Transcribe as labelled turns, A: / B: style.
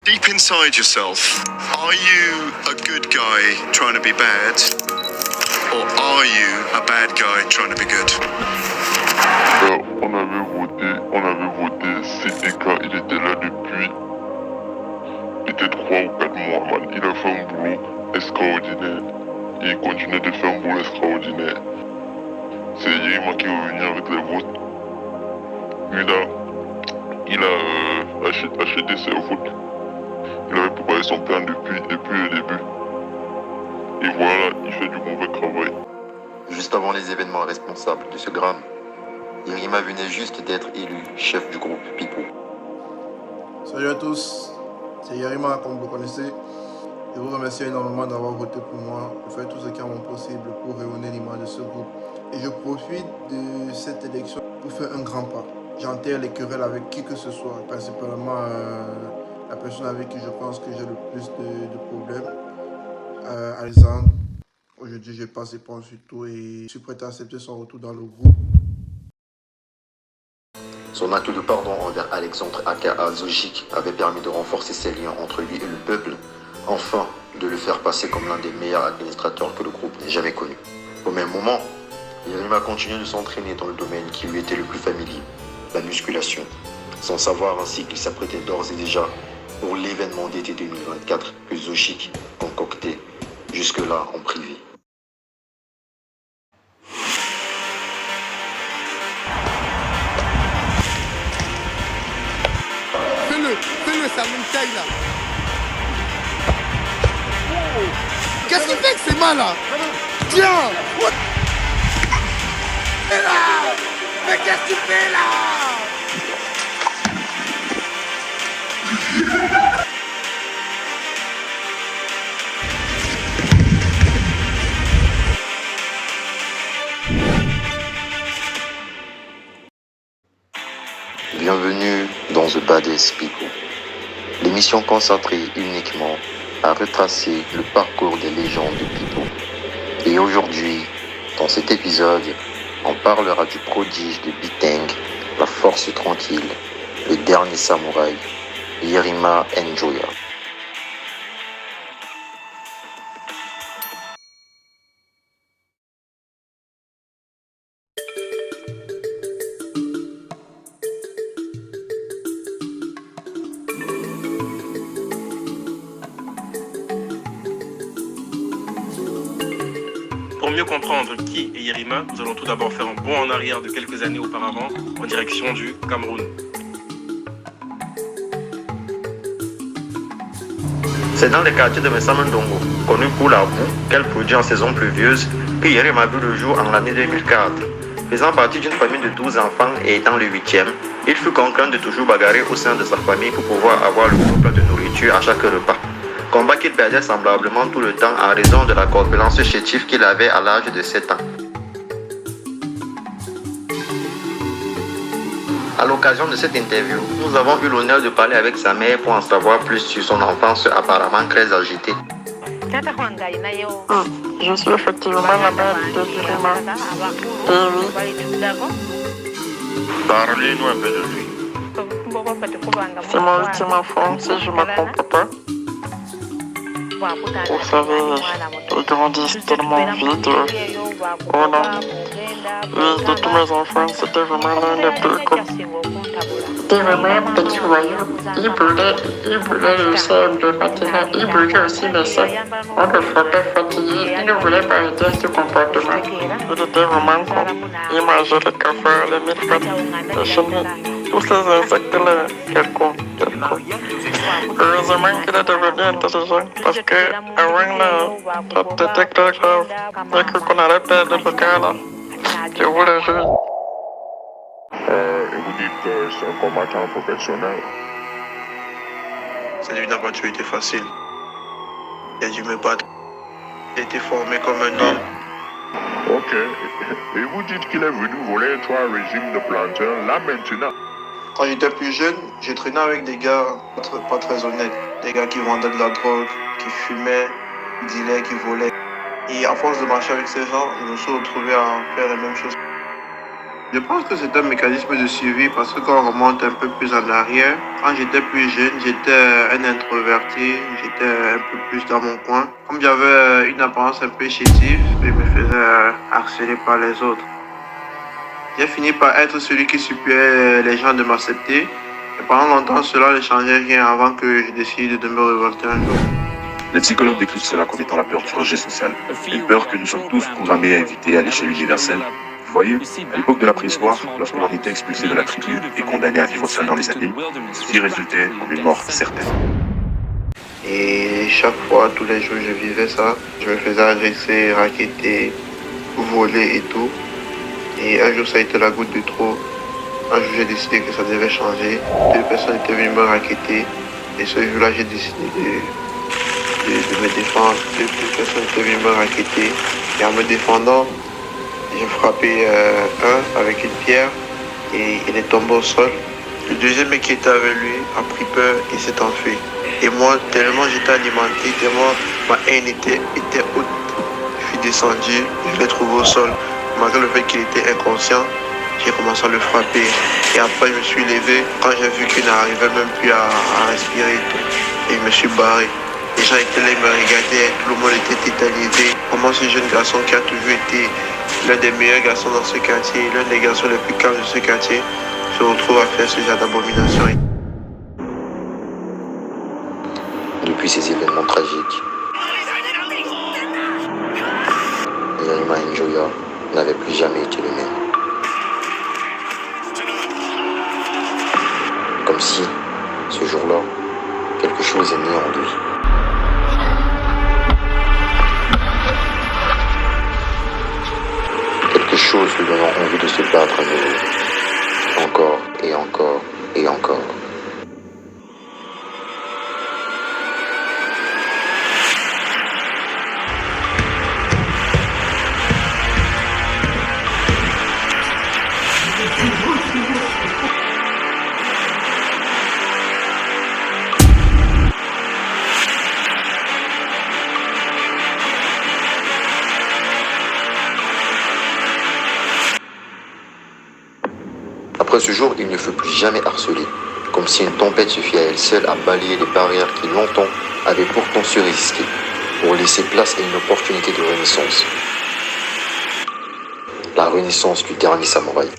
A: Deep inside yourself, are you a good guy trying to be bad? Or are you a bad guy trying to be good?
B: On avait voté CDK, il était là depuis peut-être 3 ou 4 mois, man. Il a fait un boulot extraordinaire. Et il continue de faire un boulot extraordinaire. C'est Yerima qui est revenu avec les votes. Il a acheté ses votes. Il avait préparé son plan depuis le début. Et voilà, il fait du mauvais travail.
C: Juste avant les événements responsables de ce drame, Yerima venait juste d'être élu chef du groupe Pipo.
D: Salut à tous, c'est Yerima comme vous le connaissez. Je vous remercie énormément d'avoir voté pour moi, de faire tout ce qui est mon possible pour réunir l'image de ce groupe. Et je profite de cette élection pour faire un grand pas. J'enterre les querelles avec qui que ce soit, principalement la personne avec qui je pense que j'ai le plus de problèmes, Alexandre. Aujourd'hui, je passe et pense sur tout et je suis prêt à accepter son retour dans le groupe.
C: Son acte de pardon envers Alexandre aka Zogic avait permis de renforcer ses liens entre lui et le peuple, enfin de le faire passer comme l'un des meilleurs administrateurs que le groupe n'ait jamais connu. Au même moment, Yerima continue de s'entraîner dans le domaine qui lui était le plus familier, la musculation, sans savoir ainsi qu'il s'apprêtait d'ores et déjà pour l'événement d'été 2024 que Zogic concoctait jusque-là en privé.
E: Fais-le, ça me taille là. Qu'est-ce qu'il fait que c'est mal là? Tiens! Et là! Mais qu'est-ce que tu fais là?
C: Bienvenue dans The Baddest People, l'émission consacrée uniquement à retracer le parcours des légendes de Pipo. Et aujourd'hui, dans cet épisode, on parlera du prodige de Biteng, la force tranquille, le dernier samouraï, Yerima Njoya.
F: Pour mieux comprendre qui est Yerima, nous allons tout d'abord faire un bond en arrière de quelques années auparavant en direction du Cameroun.
C: C'est dans les quartiers de Messamendongo, connu pour la boue qu'elle produit en saison pluvieuse, que Yerima a vu le jour en l'année 2004. Faisant partie d'une famille de 12 enfants et étant le 8e, il fut contraint de toujours bagarrer au sein de sa famille pour pouvoir avoir le gros plat de nourriture à chaque repas. Combat qu'il perdait semblablement tout le temps en raison de la corpulence chétive qu'il avait à l'âge de 7 ans. À l'occasion de cette interview, nous avons eu l'honneur de parler avec sa mère pour en savoir plus sur son enfance apparemment très agitée.
G: Je suis effectivement la mère de Yerima. Et oui,
B: Parlez-nous un peu de lui.
G: c'est mon ultime enfant si je ne me trompe pas. Vous savez, ils grandissent tellement vite. Oh non. Oui, de tous mes enfants, c'était vraiment l'un des plus cool. C'était vraiment un petit voyou. Il brûlait le sol de matinée. Il brûlait aussi les sacs. On le frappait fatigué. Il ne voulait pas aider à ce comportement. Il était vraiment con. Il mangeait les cafards, les mille-pattes, les chenilles, tous ces insectes-là. Quel con, quel con. Heureusement qu'il est devenu intelligent parce que avant là, c'était très grave. J'ai cru qu'on allait perdre le gars là. Je vous le jure.
B: Et vous dites que c'est un combattant professionnel.
F: C'est une aventure était facile. Il a dû me battre. Il a été formé comme un homme.
B: Ok. Et vous dites qu'il est venu voler 3 régimes de planteurs là maintenant.
H: Quand j'étais plus jeune, j'ai traîné avec des gars pas très honnêtes. Des gars qui vendaient de la drogue, qui fumaient, qui dealaient, qui volaient. Et à force de marcher avec ces gens, je me suis retrouvé à faire la même chose. Je pense que c'est un mécanisme de survie parce que quand on remonte un peu plus en arrière, quand j'étais plus jeune, j'étais un introverti, j'étais un peu plus dans mon coin. Comme j'avais une apparence un peu chétive, je me faisais harceler par les autres. J'ai fini par être celui qui suppliait les gens de m'accepter. Et pendant longtemps, cela ne changeait rien avant que je décide de me révolter un jour.
I: Les psychologues décrivent cela comme étant la peur du rejet social, une peur que nous sommes tous programmés à éviter à l'échelle universelle. Vous voyez, à l'époque de la préhistoire, lorsque l'on était expulsé de la tribu et condamné à vivre seul dans les abîmes, ceci résultait en une mort certaine.
H: Et chaque fois, tous les jours, je vivais ça. Je me faisais agresser, racketter, voler et tout. Et un jour, ça a été la goutte de trop. Un jour, j'ai décidé que ça devait changer. 2 personnes étaient venues me racketter. Et ce jour-là, j'ai décidé de me défendre. 2 personnes étaient venues me racketter. Et en me défendant, j'ai frappé un avec une pierre et il est tombé au sol. Le deuxième mec qui était avec lui a pris peur et s'est enfui. Et moi, tellement j'étais alimenté, tellement ma haine était haute, je suis descendu, je l'ai trouvé au sol. Malgré le fait qu'il était inconscient, j'ai commencé à le frapper. Et après, je me suis levé quand j'ai vu qu'il n'arrivait même plus à respirer et tout. Et je me suis barré. Les gens étaient là, ils me regardaient, tout le monde était tétanisé. Comment ce jeune garçon qui a toujours été l'un des meilleurs garçons dans ce quartier, l'un des garçons les plus calmes de ce quartier, se retrouve à faire ce genre d'abomination.
C: Depuis ces événements tragiques, Yerima Njoya n'avait plus jamais été le même. Comme si, ce jour-là, quelque chose est né en lui. Quelque chose lui donnant envie de se battre à nouveau. Encore et encore et encore. Après ce jour, il ne fut plus jamais harcelé, comme si une tempête suffit à elle seule à balayer les barrières qui longtemps avaient pourtant su résister, pour laisser place à une opportunité de renaissance. La renaissance du dernier samouraï.